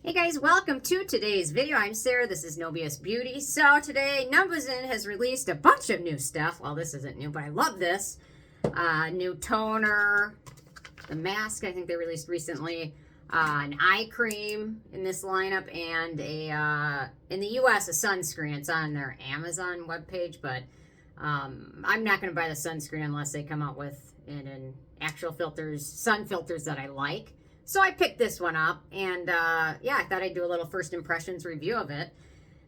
Hey guys, welcome to today's video. I'm Sarah, this is No.9 Beauty. So today, numbuzin has released a bunch of new stuff. Well, this isn't new, but I love this. New toner, the mask I think they released recently, an eye cream in this lineup, and in the US, a sunscreen. It's on their Amazon webpage, but I'm not going to buy the sunscreen unless they come out with an actual filters, sun filters that I like. So I picked this one up, and yeah, I thought I'd do a little first impressions review of it.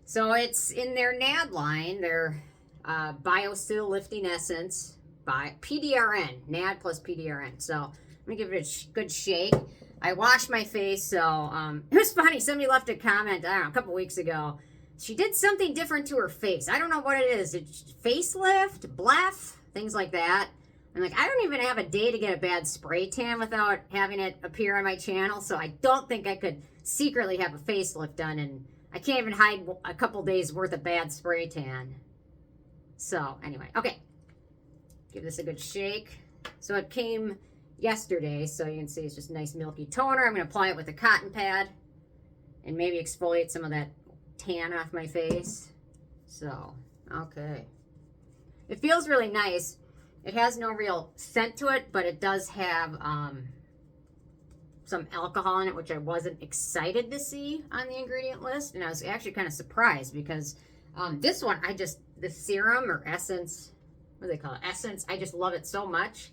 So it's in their NAD line, their Biosil Lifting Essence by PDRN, NAD plus PDRN. So I'm gonna give it a good shake. I washed my face, so it was funny. Somebody left a comment, I don't know, a couple weeks ago. She did something different to her face. I don't know what it is. It's facelift, bluff, things like that. I'm like, I don't even have a day to get a bad spray tan without having it appear on my channel, so I don't think I could secretly have a facelift done, and I can't even hide a couple days worth of bad spray tan. So anyway, okay, give this a good shake. So it came yesterday, so you can see it's just a nice milky toner. I'm going to apply it with a cotton pad and maybe exfoliate some of that tan off my face. So, okay. It feels really nice. It has no real scent to it, but it does have some alcohol in it, which I wasn't excited to see on the ingredient list. And I was actually kind of surprised because this one, the serum or essence, what do they call it? Essence, I just love it so much.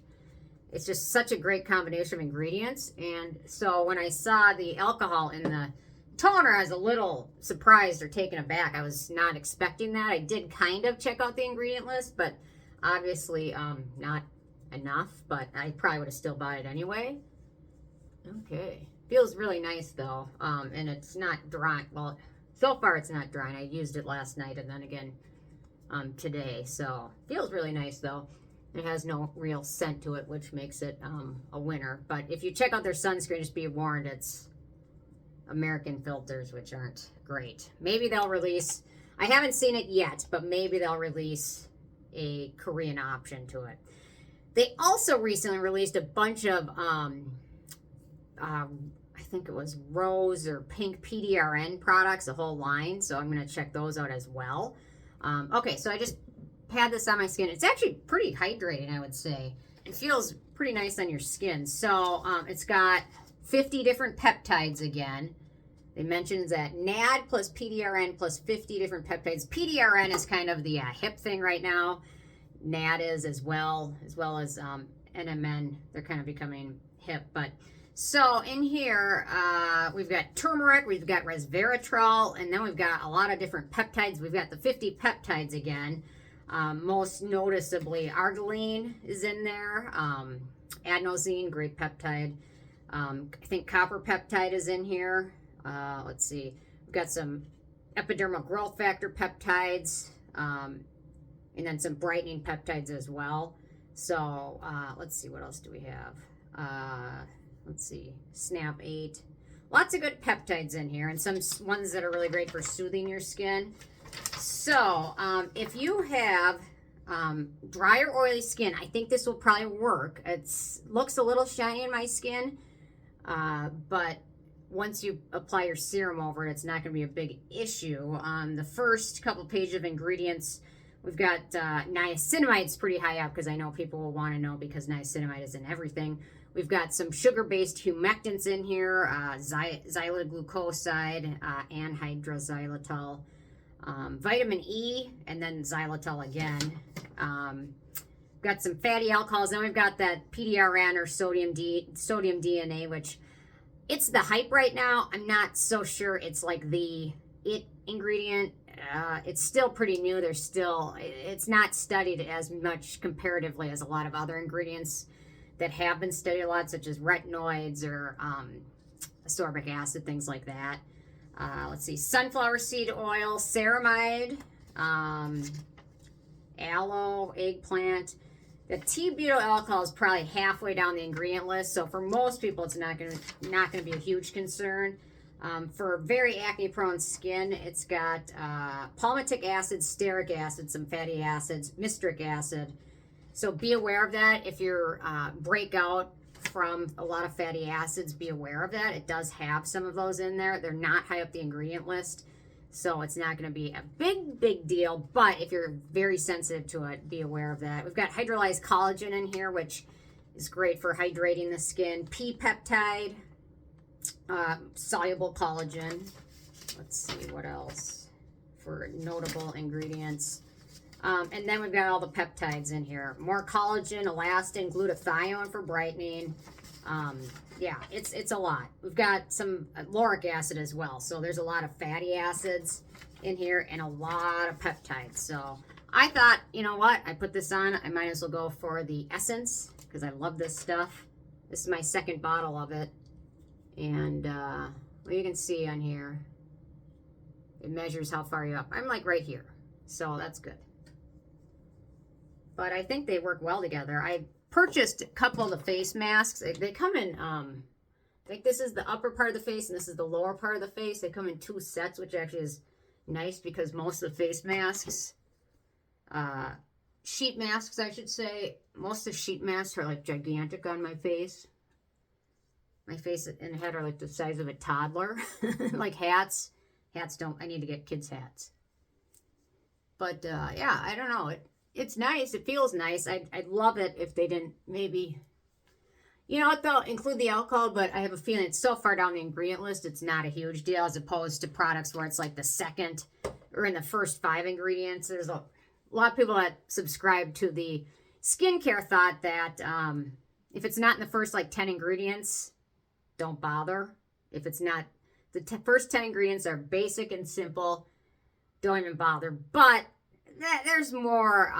It's just such a great combination of ingredients. And so when I saw the alcohol in the toner, I was a little surprised or taken aback. I was not expecting that. I did kind of check out the ingredient list, but obviously, not enough, but I probably would have still bought it anyway. Okay. Feels really nice, though, and it's not dry. Well, so far it's not dry. I used it last night and then again today, so feels really nice, though. It has no real scent to it, which makes it a winner. But if you check out their sunscreen, just be warned, it's American filters, which aren't great. Maybe they'll release, I haven't seen it yet, but maybe they'll release a Korean option to it. They also recently released a bunch of I think it was rose or pink PDRN products, a whole line, so I'm going to check those out as well. Okay, so I just had this on my skin. It's actually pretty hydrating, I would say. It feels pretty nice on your skin. So it's got 50 different peptides again. They mentioned that NAD plus PDRN plus 50 different peptides. PDRN is kind of the hip thing right now. NAD is as well as NMN. They're kind of becoming hip. But so in here, we've got turmeric, we've got resveratrol, and then we've got a lot of different peptides. We've got the 50 peptides again. Most noticeably, arginine is in there. Adenosine, great peptide. I think copper peptide is in here. Let's see, we've got some epidermal growth factor peptides, and then some brightening peptides as well. So let's see, what else do we have? Let's see, SNAP8. Lots of good peptides in here, and some ones that are really great for soothing your skin. So if you have dry or oily skin, I think this will probably work. It looks a little shiny in my skin, but once you apply your serum over it, it's not going to be a big issue. The first couple pages of ingredients, we've got niacinamide's pretty high up because I know people will want to know because niacinamide is in everything. We've got some sugar-based humectants in here, Xylitylglucoside, Anhydroxylitol, vitamin E, and then xylitol again. Got some fatty alcohols. Then we've got that PDRN or sodium DNA, which it's the hype right now. I'm not so sure it's like the it ingredient. It's still pretty new. It's not studied as much comparatively as a lot of other ingredients that have been studied a lot, such as retinoids or ascorbic acid, things like that. Let's see, sunflower seed oil, ceramide, aloe, eggplant. The t-Butyl alcohol is probably halfway down the ingredient list, so for most people, it's not gonna be a huge concern. For very acne-prone skin, it's got palmitic acid, stearic acid, some fatty acids, mystric acid. So be aware of that if your breakout from a lot of fatty acids, be aware of that. It does have some of those in there. They're not high up the ingredient list, so it's not going to be a big deal. But if you're very sensitive to it, be aware of that. We've got hydrolyzed collagen in here, which is great for hydrating the skin. P-peptide, soluble collagen. Let's see what else for notable ingredients. And then we've got all the peptides in here. More collagen, elastin, glutathione for brightening. Yeah, it's a lot. We've got some lauric acid as well. So there's a lot of fatty acids in here and a lot of peptides. So I thought, you know what? I put this on. I might as well go for the essence because I love this stuff. This is my second bottle of it. And well, you can see on here, it measures how far you're up. I'm like right here. So that's good. But I think they work well together. I purchased a couple of the face masks. They come in, I think this is the upper part of the face and this is the lower part of the face. They come in 2 sets, which actually is nice because most of the face masks, sheet masks, I should say, most of the sheet masks are like gigantic on my face. My face and head are like the size of a toddler. Like hats. Hats don't, I need to get kids' hats. But yeah, I don't know. It's nice. It feels nice. I'd love it if they didn't maybe, you know what, they'll include the alcohol, but I have a feeling it's so far down the ingredient list, it's not a huge deal as opposed to products where it's like the second or in the first 5 ingredients. There's a lot of people that subscribe to the skincare thought that if it's not in the first like 10 ingredients, don't bother. If it's not, the first 10 ingredients are basic and simple, don't even bother. But there's more,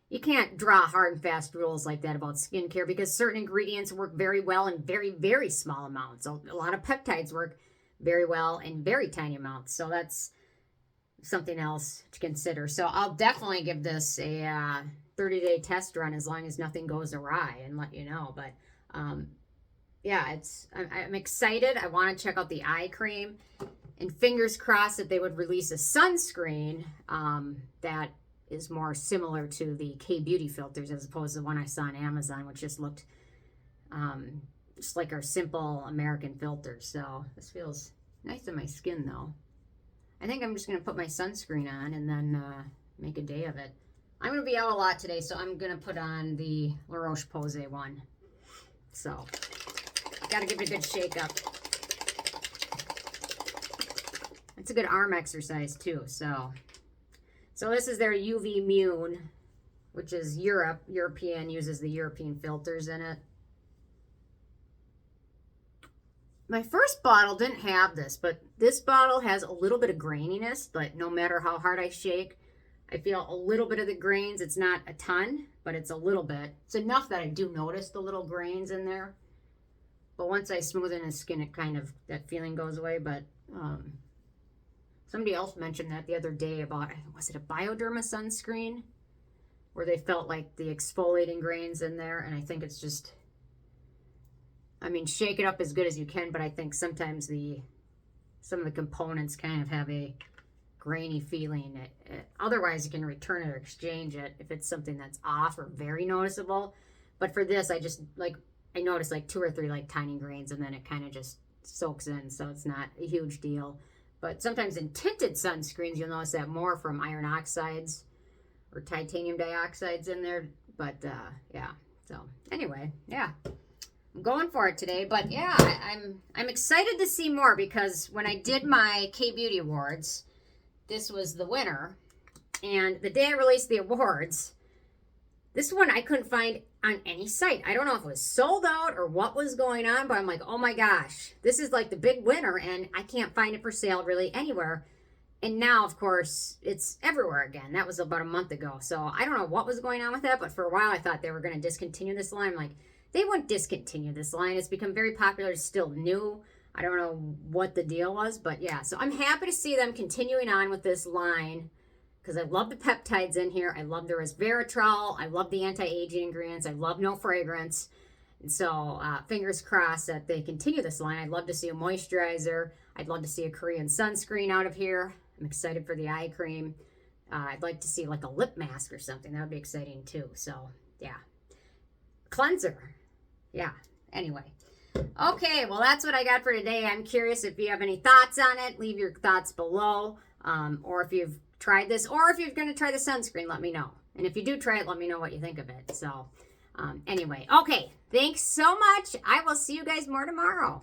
you can't draw hard and fast rules like that about skincare because certain ingredients work very well in very small amounts. A lot of peptides work very well in very tiny amounts. So that's something else to consider. So I'll definitely give this a 30-day test run as long as nothing goes awry and let you know. But yeah, I'm excited. I want to check out the eye cream. And fingers crossed that they would release a sunscreen that is more similar to the K-Beauty filters as opposed to the one I saw on Amazon, which just looked just like our simple American filters. So this feels nice on my skin, though. I think I'm just going to put my sunscreen on and then make a day of it. I'm going to be out a lot today, so I'm going to put on the La Roche-Posay one. So, got to give it a good shake up. It's a good arm exercise too. So this is their UV Immune, which is European, uses the European filters in it. My first bottle didn't have this, but this bottle has a little bit of graininess, but no matter how hard I shake, I feel a little bit of the grains. It's not a ton, but it's a little bit. It's enough that I do notice the little grains in there. But once I smoothen the skin, it kind of, that feeling goes away. But somebody else mentioned that the other day about, was it a Bioderma sunscreen? Where they felt like the exfoliating grains in there. And I think it's just, I mean, shake it up as good as you can. But I think sometimes some of the components kind of have a grainy feeling. Otherwise, you can return it or exchange it if it's something that's off or very noticeable. But for this, I noticed like 2 or 3 like tiny grains. And then it kind of just soaks in. So it's not a huge deal. But sometimes in tinted sunscreens, you'll notice that more from iron oxides or titanium dioxides in there. But yeah, so anyway, yeah, I'm going for it today. But yeah, I'm excited to see more because when I did my K-Beauty Awards, this was the winner. And the day I released the awards, this one I couldn't find on any site. I don't know if it was sold out or what was going on, but I'm like, oh my gosh, this is like the big winner and I can't find it for sale really anywhere. And now, of course, it's everywhere again. That was about a month ago. So I don't know what was going on with that, but for a while I thought they were going to discontinue this line. I'm like, they wouldn't discontinue this line. It's become very popular. It's still new. I don't know what the deal was, but yeah. So I'm happy to see them continuing on with this line. Because I love the peptides in here. I love the resveratrol. I love the anti-aging ingredients. I love no fragrance. And so fingers crossed that they continue this line. I'd love to see a moisturizer. I'd love to see a Korean sunscreen out of here. I'm excited for the eye cream. I'd like to see like a lip mask or something. That would be exciting too. So yeah. Cleanser. yeah, anyway. Okay, well, that's what I got for today. I'm curious if you have any thoughts on it. Leave your thoughts below. Or if you've tried this, or if you're going to try the sunscreen, let me know. And if you do try it, let me know what you think of it. So, anyway, okay, thanks so much. I will see you guys more tomorrow.